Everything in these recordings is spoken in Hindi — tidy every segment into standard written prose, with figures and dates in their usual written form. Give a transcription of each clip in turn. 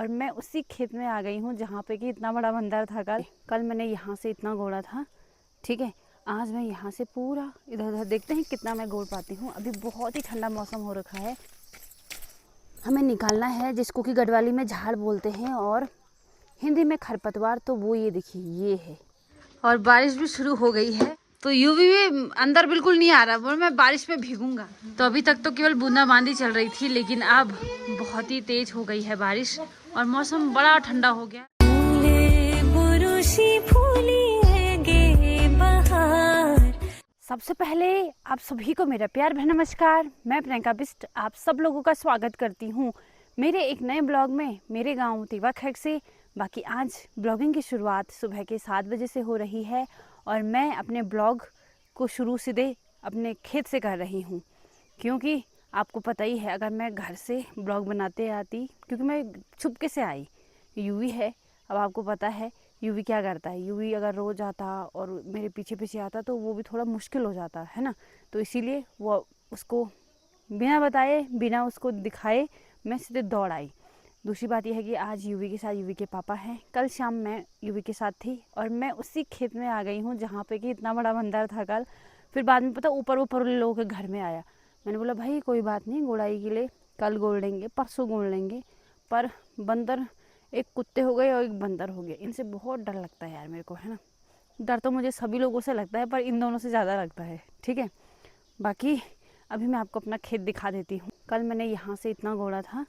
और मैं उसी खेत में आ गई हूँ जहाँ पे कि इतना बड़ा बंदर था। कल मैंने यहाँ से इतना गोड़ा था, ठीक है। आज मैं यहाँ से पूरा इधर उधर, देखते हैं कितना मैं गोड़ पाती हूँ। अभी बहुत ही ठंडा मौसम हो रखा है। हमें निकालना है जिसको कि गढ़वाली में झाड़ बोलते हैं और हिंदी में खरपतवार। तो वो ये देखिए ये है। और बारिश भी शुरू हो गई है तो यूवी भी अंदर बिल्कुल नहीं आ रहा, बोल मैं बारिश में भीगूंगा। तो अभी तक तो केवल बूंदाबांदी चल रही थी, लेकिन अब बहुत ही तेज हो गई है बारिश और मौसम बड़ा ठंडा हो गया। सबसे पहले आप सभी को मेरा प्यार भरा नमस्कार। मैं प्रियंका बिस्ट आप सब लोगों का स्वागत करती हूँ मेरे एक नए ब्लॉग में, मेरे गांव तिवा खैक से। बाकी आज ब्लॉगिंग की शुरुआत सुबह के 7 बजे से हो रही है और मैं अपने ब्लॉग को शुरू सीधे अपने खेत से कर रही हूँ, क्योंकि आपको पता ही है अगर मैं घर से ब्लॉग बनाते आती, क्योंकि मैं छुपके से आई। यूवी है, अब आपको पता है यूवी क्या करता है। यूवी अगर रोज आता और मेरे पीछे पीछे आता तो वो भी थोड़ा मुश्किल हो जाता है ना। तो इसीलिए वो उसको बिना बताए बिना उसको दिखाए मैं सीधे दौड़ आई। दूसरी बात यह है कि आज यूवी के साथ यूवी के पापा हैं। कल शाम मैं यूवी के साथ थी और मैं उसी खेत में आ गई हूँ जहाँ पे कि इतना बड़ा बंदर था कल। फिर बाद में पता ऊपर लोगों के घर में आया। मैंने बोला भाई कोई बात नहीं, गोड़ाई के लिए कल गोड़ लेंगे, परसों गोड़ लेंगे। पर बंदर, एक कुत्ते हो गए और एक बंदर हो गया, इनसे बहुत डर लगता है यार मेरे को, है ना। डर तो मुझे सभी लोगों से लगता है पर इन दोनों से ज़्यादा लगता है, ठीक है। बाकी अभी मैं आपको अपना खेत दिखा देती हूँ। कल मैंने यहाँ से इतना गोड़ा था,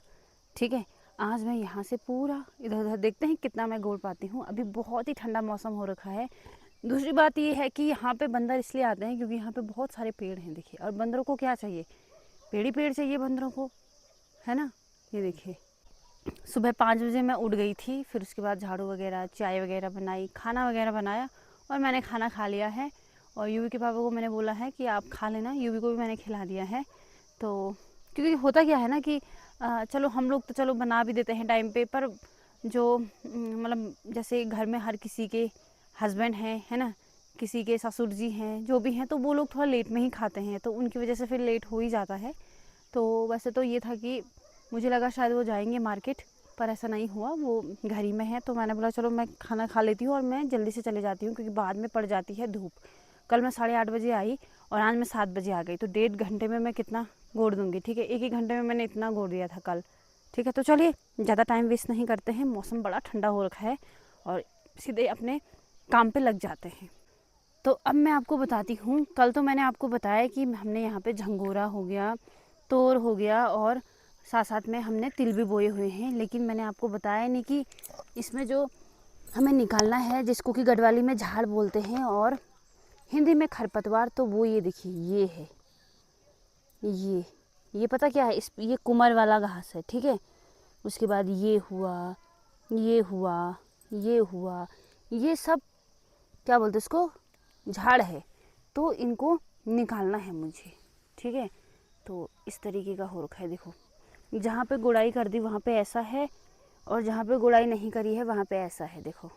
ठीक है। आज मैं यहाँ से पूरा इधर उधर, देखते हैं कितना मैं गोड़ पाती हूँ। अभी बहुत ही ठंडा मौसम हो रखा है। दूसरी बात ये है कि यहाँ पे बंदर इसलिए आते हैं क्योंकि यहाँ पे बहुत सारे पेड़ हैं, देखिए। और बंदरों को क्या चाहिए, पेड़ ही पेड़ चाहिए बंदरों को, है ना। ये देखिए सुबह 5 बजे मैं उठ गई थी, फिर उसके बाद झाड़ू वगैरह, चाय वगैरह बनाई, खाना वगैरह बनाया और मैंने खाना खा लिया है। और यूवी के पापा को मैंने बोला है कि आप खा लेना, यूवी को भी मैंने खिला दिया है। तो क्योंकि होता क्या है ना कि चलो हम लोग तो चलो बना भी देते हैं टाइम पे, पर जो मतलब जैसे घर में हर किसी के हस्बैंड हैं, है ना, किसी के ससुर जी हैं, जो भी हैं, तो वो लोग थोड़ा लेट में ही खाते हैं, तो उनकी वजह से फिर लेट हो ही जाता है। तो वैसे तो ये था कि मुझे लगा शायद वो जाएंगे मार्केट, पर ऐसा नहीं हुआ, वो घर ही में है। तो मैंने बोला चलो मैं खाना खा लेती हूँ और मैं जल्दी से चले जाती हूँ क्योंकि बाद में पड़ जाती है धूप। कल मैं 8:30 बजे आई और आज मैं 7 बजे आ गई, तो 1.5 घंटे में मैं कितना गोड़ दूँगी, ठीक है। एक घंटे में मैंने इतना गोड़ दिया था कल, ठीक है। तो चलिए ज़्यादा टाइम वेस्ट नहीं करते हैं, मौसम बड़ा ठंडा हो रखा है और सीधे अपने काम पर लग जाते हैं। तो अब मैं आपको बताती हूँ, कल तो मैंने आपको बताया कि हमने यहाँ पे झंगोरा हो गया, तोर हो गया और साथ साथ में हमने तिल भी बोए हुए हैं। लेकिन मैंने आपको बताया नहीं कि इसमें जो हमें निकालना है जिसको कि गढ़वाली में झाड़ बोलते हैं और हिंदी में खरपतवार। तो वो ये देखिए ये है, ये पता क्या है, ये कुमर वाला घास है, ठीक है। उसके बाद ये हुआ, ये हुआ, ये हुआ, ये सब क्या बोलते इसको, झाड़ है। तो इनको निकालना है मुझे, ठीक है। तो इस तरीके का हो रखा है, देखो जहाँ पे गुड़ाई कर दी वहाँ पे ऐसा है और जहाँ पे गुड़ाई नहीं करी है वहाँ पे ऐसा है, देखो।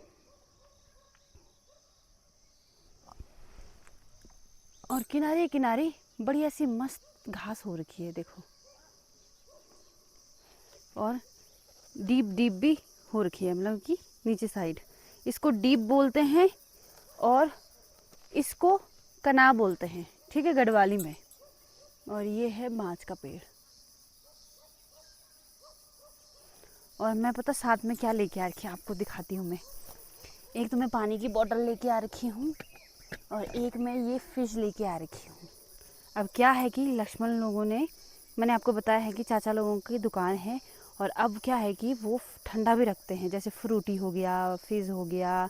और किनारे किनारे बड़ी ऐसी मस्त घास हो रखी है, देखो। और डीप डीप भी हो रखी है, मतलब कि नीचे साइड। इसको डीप बोलते हैं और इसको कना बोलते हैं, ठीक है, गढ़वाली में। और ये है बांज का पेड़। और मैं पता साथ में क्या लेके आ रखी है आपको दिखाती हूँ मैं। एक तो मैं पानी की बोतल लेके आ रखी हूँ और एक मैं ये फिश लेके आ रखी हूँ। अब क्या है कि लक्ष्मण लोगों ने, मैंने आपको बताया है कि चाचा लोगों की दुकान है और अब क्या है कि वो ठंडा भी रखते हैं, जैसे फ्रूटी हो गया, फिज़ हो गया,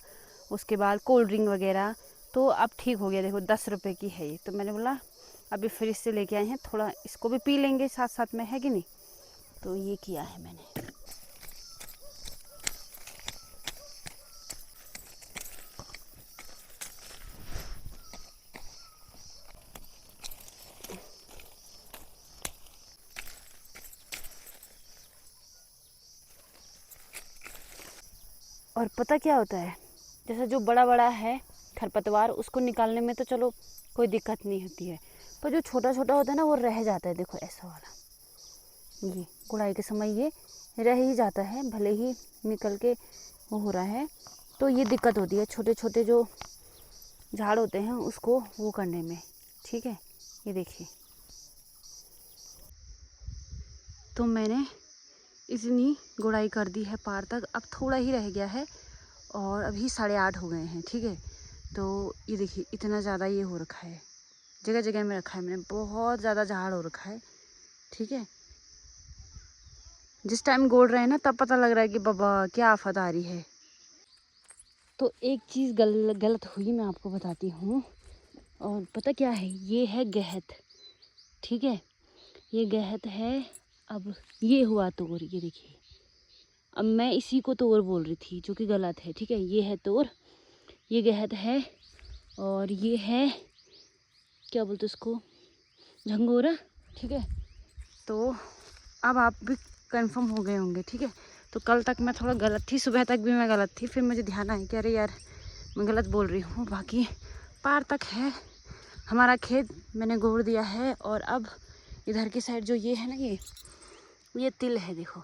उसके बाद कोल्ड ड्रिंक वगैरह। तो अब ठीक हो गया, देखो 10 रुपये की है ये। तो मैंने बोला अभी फ्रिज से लेके आए हैं, थोड़ा इसको भी पी लेंगे साथ साथ में, है कि नहीं। तो ये किया है मैंने। और पता क्या होता है, जैसे जो बड़ा बड़ा है खरपतवार, उसको निकालने में तो चलो कोई दिक्कत नहीं होती है, पर जो छोटा छोटा होता है ना वो रह जाता है, देखो ऐसा वाला। ये गुड़ाई के समय ये रह ही जाता है, भले ही निकल के वो हो रहा है। तो ये दिक्कत होती है छोटे छोटे जो झाड़ होते हैं उसको वो करने में। ठीक है, ये देखिए, तो मैंने इतनी गुड़ाई कर दी है पार तक, अब थोड़ा ही रह गया है और अभी 8:30 हो गए हैं। ठीक है, तो ये देखिए इतना ज़्यादा ये हो रखा है, जगह जगह में रखा है मैंने, बहुत ज़्यादा झाड़ हो रखा है। ठीक है, जिस टाइम गोड़ रहे हैं ना तब पता लग रहा है कि बाबा क्या आफत आ रही है। तो एक चीज़ गलत हुई, मैं आपको बताती हूँ। और पता क्या है, ये है गहत। ठीक है, ये गहत है। अब ये हुआ तोड़, ये देखिए, अब मैं इसी को तोड़ बोल रही थी जो कि गलत है। ठीक है, ये है तोड़, ये गहत है, और ये है क्या बोलते उसको, झंगोरा। ठीक है, तो अब आप भी कंफर्म हो गए होंगे। ठीक है, तो कल तक मैं थोड़ा गलत थी, सुबह तक भी मैं गलत थी, फिर मुझे ध्यान आया कि अरे यार मैं गलत बोल रही हूँ। बाकी पार तक है हमारा खेत, मैंने गोड़ दिया है। और अब इधर की साइड जो ये है ना, ये तिल है देखो।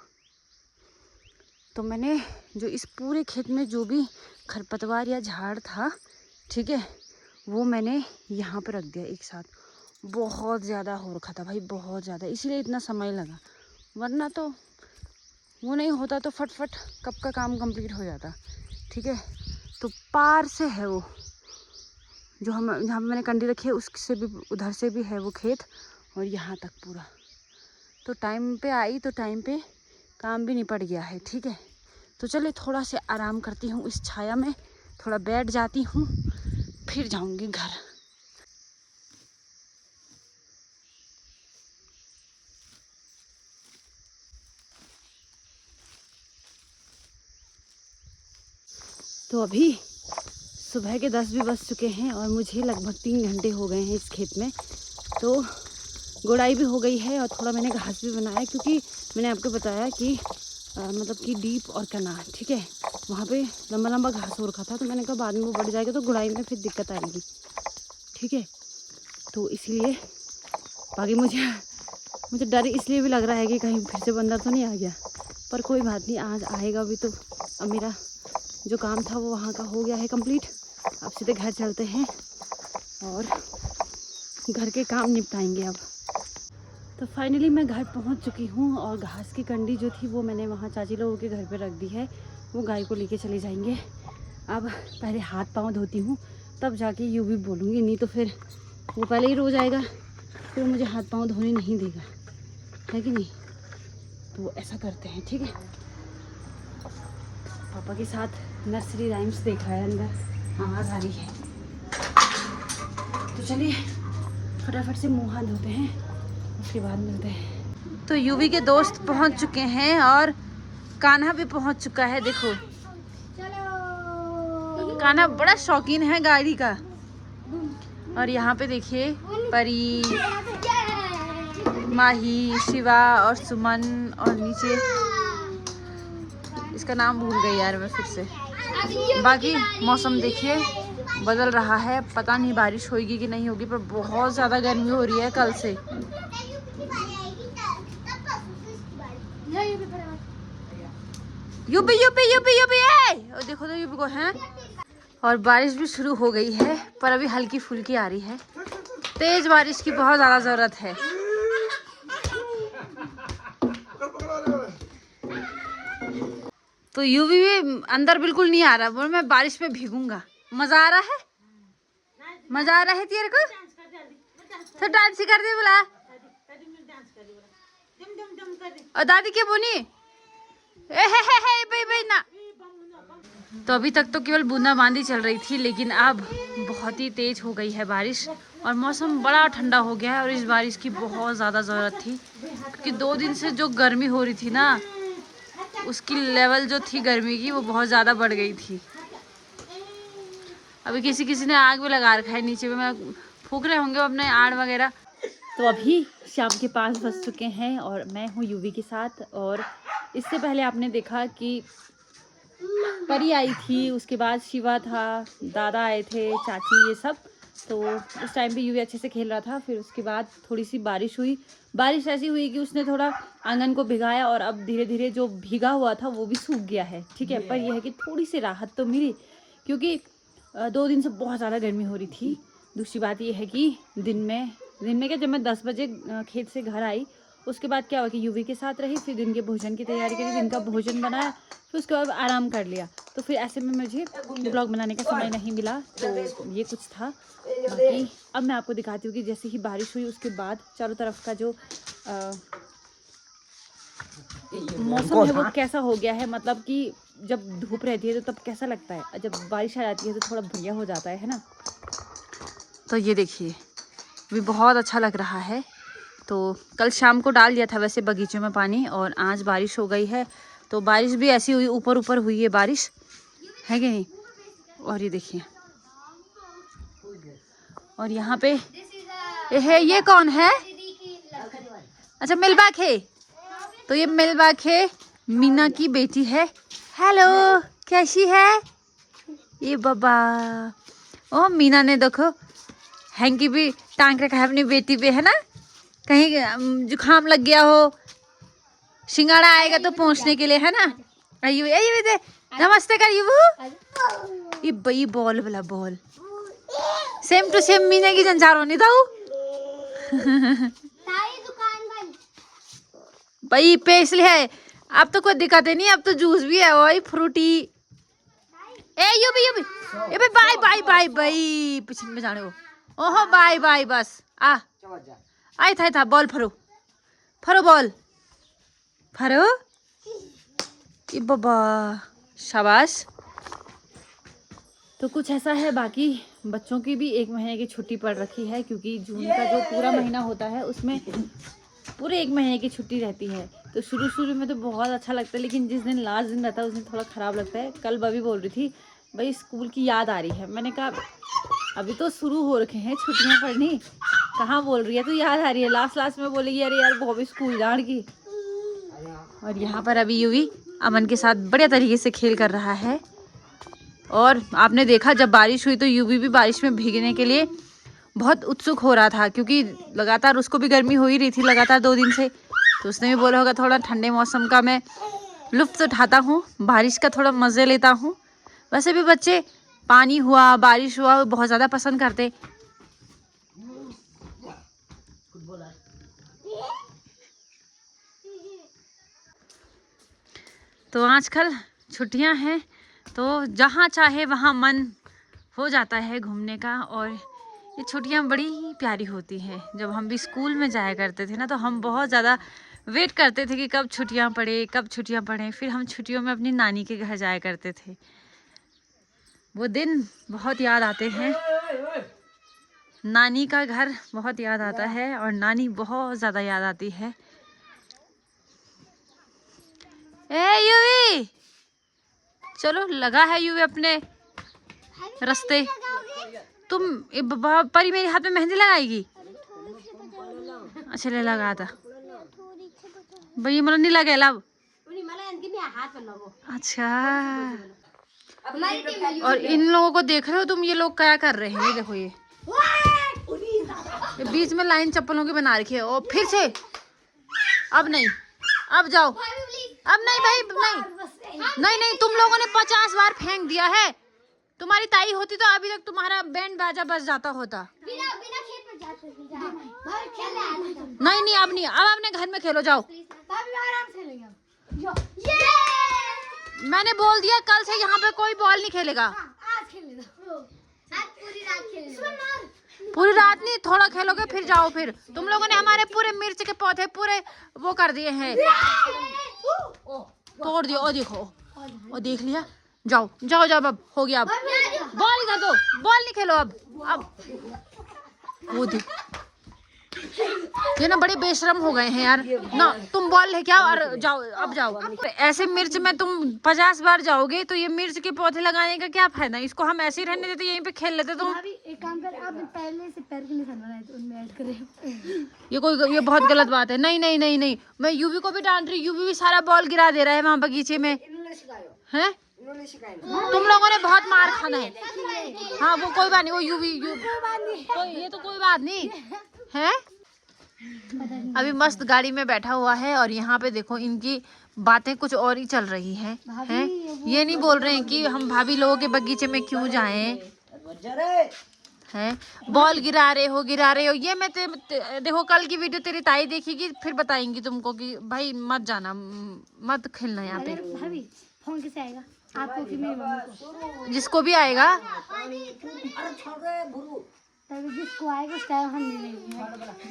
तो मैंने जो इस पूरे खेत में जो भी खरपतवार या झाड़ था, ठीक है, वो मैंने यहाँ पर रख दिया एक साथ। बहुत ज़्यादा हो रखा था भाई, बहुत ज़्यादा, इसीलिए इतना समय लगा, वरना तो वो नहीं होता तो फटफट कब का काम कंप्लीट हो जाता। ठीक है, तो पार से है वो जो हम जहाँ पे मैंने कंडी रखी है, उससे भी उधर से भी है वो खेत, और यहाँ तक पूरा। तो टाइम पे आई तो टाइम पे काम भी निपट गया है। ठीक है, तो चलिए थोड़ा से आराम करती हूँ इस छाया में, थोड़ा बैठ जाती हूँ, फिर जाऊँगी घर। तो अभी सुबह के 10 भी बज चुके हैं और मुझे लगभग 3 घंटे हो गए हैं इस खेत में। तो गुड़ाई भी हो गई है और थोड़ा मैंने घास भी बनाया, क्योंकि मैंने आपको बताया कि मतलब कि डीप और कनाल, ठीक है, वहाँ पे लंबा लंबा घास हो रखा था। तो मैंने कहा बाद में वो बढ़ जाएगा तो गुड़ाई में फिर दिक्कत आएगी। ठीक है, तो इसीलिए बाकी मुझे डर इसलिए भी लग रहा है कि कहीं फिर से बंदर तो नहीं आ गया, पर कोई बात नहीं, आज आएगा भी तो। अब मेरा जो काम था वो वहाँ का हो गया है कंप्लीट। अब सीधे घर चलते हैं और घर के काम निपटाएंगे अब। तो फाइनली मैं घर पहुँच चुकी हूँ और घास की कंडी जो थी वो मैंने वहाँ चाची लोगों के घर पे रख दी है, वो गाय को लेके चले जाएंगे। अब पहले हाथ पाँव धोती हूँ, तब जाके यूँ भी बोलूँगी, नहीं तो फिर वो पहले ही रो जाएगा, फिर मुझे हाथ पाँव धोने नहीं देगा, है कि नहीं। तो ऐसा करते हैं, ठीक है। पापा के साथ नर्सरी राइम्स देख रहा है, अंदर आवाज़ आ रही है। तो चलिए फटाफट से मुँह हाथ धोते हैं, उसके बाद मिलते हैं। तो यूवी के दोस्त पहुंच चुके हैं और कान्हा भी पहुंच चुका है। देखो कान्हा बड़ा शौकीन है गाड़ी का। और यहाँ पे देखिए परी, माही, शिवा और सुमन, और नीचे इसका नाम भूल गई यार मैं फिर से। बाकी मौसम देखिए बदल रहा है, पता नहीं बारिश होगी कि नहीं होगी, पर बहुत ज़्यादा गर्मी हो रही है कल से। यूपी यूपी यूपी यूपी है, और देखो तो यूपी को है। और बारिश भी शुरू हो गई है, पर अभी हल्की फुल्की आ रही है, तेज बारिश की बहुत ज़्यादा ज़रूरत है। तो यूवी भी अंदर बिल्कुल नहीं आ रहा, बोल मैं बारिश में भीगूंगा। मजा आ रहा है, मजा आ रहा है तेरे को, तो डांस ही कर दे बोला। और दादी क्या बोनी भाई ना। तो अभी तक तो केवल बूंदाबांदी चल रही थी, लेकिन अब बहुत ही तेज हो गई है बारिश और मौसम बड़ा ठंडा हो गया है। और इस बारिश की बहुत ज़्यादा ज़रूरत थी, क्योंकि 2 दिन से जो गर्मी हो रही थी ना, उसकी लेवल जो थी गर्मी की वो बहुत ज़्यादा बढ़ गई थी। अभी किसी किसी ने आग भी लगा रखा है नीचे में, मैं फूक रहे होंगे अपने आड़ वगैरह। तो अभी शाम के 5 बज चुके हैं और मैं हूँ यूवी के साथ। और इससे पहले आपने देखा कि परी आई थी, उसके बाद शिवा था, दादा आए थे, चाची, ये सब। तो उस टाइम पे यूवी अच्छे से खेल रहा था। फिर उसके बाद थोड़ी सी बारिश हुई। बारिश ऐसी हुई कि उसने थोड़ा आंगन को भिगाया और अब धीरे धीरे जो भीगा हुआ था वो भी सूख गया है, ठीक है। पर यह है कि थोड़ी सी राहत तो मिली, क्योंकि 2 दिन से बहुत ज़्यादा गर्मी हो रही थी। दूसरी बात यह है कि दिन में क्या, जब मैं 10 बजे खेत से घर आई, उसके बाद क्या हुआ कि यूवी के साथ रही, फिर दिन के भोजन की तैयारी करी, दिन का भोजन बनाया, फिर उसके बाद आराम कर लिया। तो फिर ऐसे में मुझे ब्लॉग बनाने का समय नहीं मिला। तो ये कुछ था। बाकी अब मैं आपको दिखाती हूँ कि जैसे ही बारिश हुई उसके बाद चारों तरफ का जो मौसम है वो कैसा हो गया है। मतलब कि जब धूप रहती है तो तब कैसा लगता है, जब बारिश आ जाती है तो थोड़ा बढ़िया हो जाता है ना। तो ये देखिए भी बहुत अच्छा लग रहा है। तो कल शाम को डाल दिया था वैसे बगीचे में पानी, और आज बारिश हो गई है। तो बारिश भी ऐसी हुई, ऊपर ऊपर हुई है बारिश, है कि नहीं। और ये देखिए, और यहाँ पे ये कौन है? अच्छा मिलबाग है। तो ये मिलबाग है, मीना की बेटी है। हेलो, कैसी है ये बाबा? ओ मीना ने देखो हैंकी भी टांग रखा है अपनी बेटी पे, है ना। कहीं जुकाम लग गया हो, सिंगाड़ा आएगा तो पहुंचने के लिए, है ना। अयो अयो दे नमस्ते कर ये बई बॉल वाला ball same to same Meena की जंजारों नहीं था भाई पेश है। अब तो कोई दिक्कत नहीं, अब तो जूस भी है वही फ्रूटी। यो भी ए बाय बाय बाय बाय पीछे में जाने वो। ओहो बाय बाय बस आई था बॉल फरो बॉल फरो ये बाबा शाबाश। तो कुछ ऐसा है। बाकी बच्चों की भी 1 महीने की छुट्टी पड़ रखी है, क्योंकि जून का जो पूरा महीना होता है उसमें पूरे 1 महीने की छुट्टी रहती है। तो शुरू में तो बहुत अच्छा लगता है, लेकिन जिस दिन लास्ट दिन रहता है उस दिन थोड़ा ख़राब लगता है। कल बबी बोल रही थी भाई स्कूल की याद आ रही है। मैंने कहा अभी तो शुरू हो रखे हैं छुट्टियां पढ़नी, कहाँ बोल रही है तो याद आ रही है। लास्ट में बोलेगी अरे यार वो भी स्कूल जान की। और यहाँ पर अभी यूवी अमन के साथ बढ़िया तरीके से खेल कर रहा है। और आपने देखा जब बारिश हुई तो यूवी भी बारिश में भीगने के लिए बहुत उत्सुक हो रहा था, क्योंकि लगातार उसको भी गर्मी हो ही रही थी लगातार 2 दिन से। तो उसने भी बोला होगा थोड़ा ठंडे मौसम का मैं लुत्फ़ उठाता हूँ, बारिश का थोड़ा मज़े लेता हूँ। वैसे भी बच्चे पानी हुआ बारिश हुआ बहुत ज़्यादा पसंद करते। तो आजकल छुट्टियां हैं तो जहाँ चाहे वहाँ मन हो जाता है घूमने का। और ये छुट्टियां बड़ी ही प्यारी होती हैं। जब हम भी स्कूल में जाया करते थे ना तो हम बहुत ज़्यादा वेट करते थे कि कब छुट्टियां पड़े। फिर हम छुट्टियों में अपनी नानी के घर जाया करते थे। वो दिन बहुत याद आते हैं। नानी का घर बहुत याद आता है और नानी बहुत ज़्यादा याद आती है। यूवी चलो, लगा है यूवी अपने रास्ते। तुम परी मेरे हाथ में मेहंदी लगाएगी? अच्छा ले लगा था भाई, मतलब नहीं लगे लब। अच्छा, और इन लोगों को देख रहे हो तुम? ये लोग क्या कर रहे हैं? ये देखो ये बीच में लाइन चप्पलों की बना रखी है। और फिर से अब नहीं, अब जाओ, अब नहीं भाई नहीं, तुम लोगों ने 50 बार फेंक दिया है। तुम्हारी ताई होती तो अभी तक तुम्हारा बैंड बाजा बज जाता होता। नहीं अब नहीं, अब अपने घर में खेलो जाओ। मैंने बोल दिया कल से यहाँ पे कोई बॉल नहीं खेलेगा। पूरी रात नहीं, थोड़ा खेलोगे फिर जाओ। फिर तुम लोगों ने हमारे पूरे मिर्च के पौधे पूरे वो कर दिए हैं, तोड़ दिए। और देखो, और देख लिया। जाओ अब हो गया। अब बॉल इधर दो, बॉल नहीं खेलो अब वो देख, ये ना बड़े बेशरम हो गए हैं यार ना। तुम बॉल लेके आओ और जाओ, अब जाओ। ऐसे मिर्च में तुम 50 बार जाओगे तो ये मिर्च के पौधे लगाने का क्या फायदा? इसको हम ऐसे ही रहने देते, यहीं पे खेल लेते। तुम एक काम कर, आप पहले से पैर के निशान बनाए तो उनमें ऐड करें। ये बहुत गलत बात है। नहीं, मैं यूवी को भी डांट रही। यूवी भी सारा बॉल गिरा दे रहा है वहाँ बगीचे में, है तुम लोगों ने बहुत मार खाना है। हाँ वो कोई बात नहीं, वो ये तो कोई बात नहीं है। अभी मस्त गाड़ी में बैठा हुआ है और यहाँ पे देखो इनकी बातें कुछ और ही चल रही हैं। ये नहीं बोल रहे हैं कि हम भाभी लोगों के बगीचे में क्यों जाएं, हैं बॉल गिरा रहे हो। ये मैं देखो कल की वीडियो तेरी ताई देखेगी फिर बताएंगी तुमको कि भाई मत जाना, मत खेलना यहाँ पे। भाभी फोन किसे आएगा आपको कि मेरी मम्मी को? जिसको भी आएगा जिसको आएगा उसका हम ले लेंगे।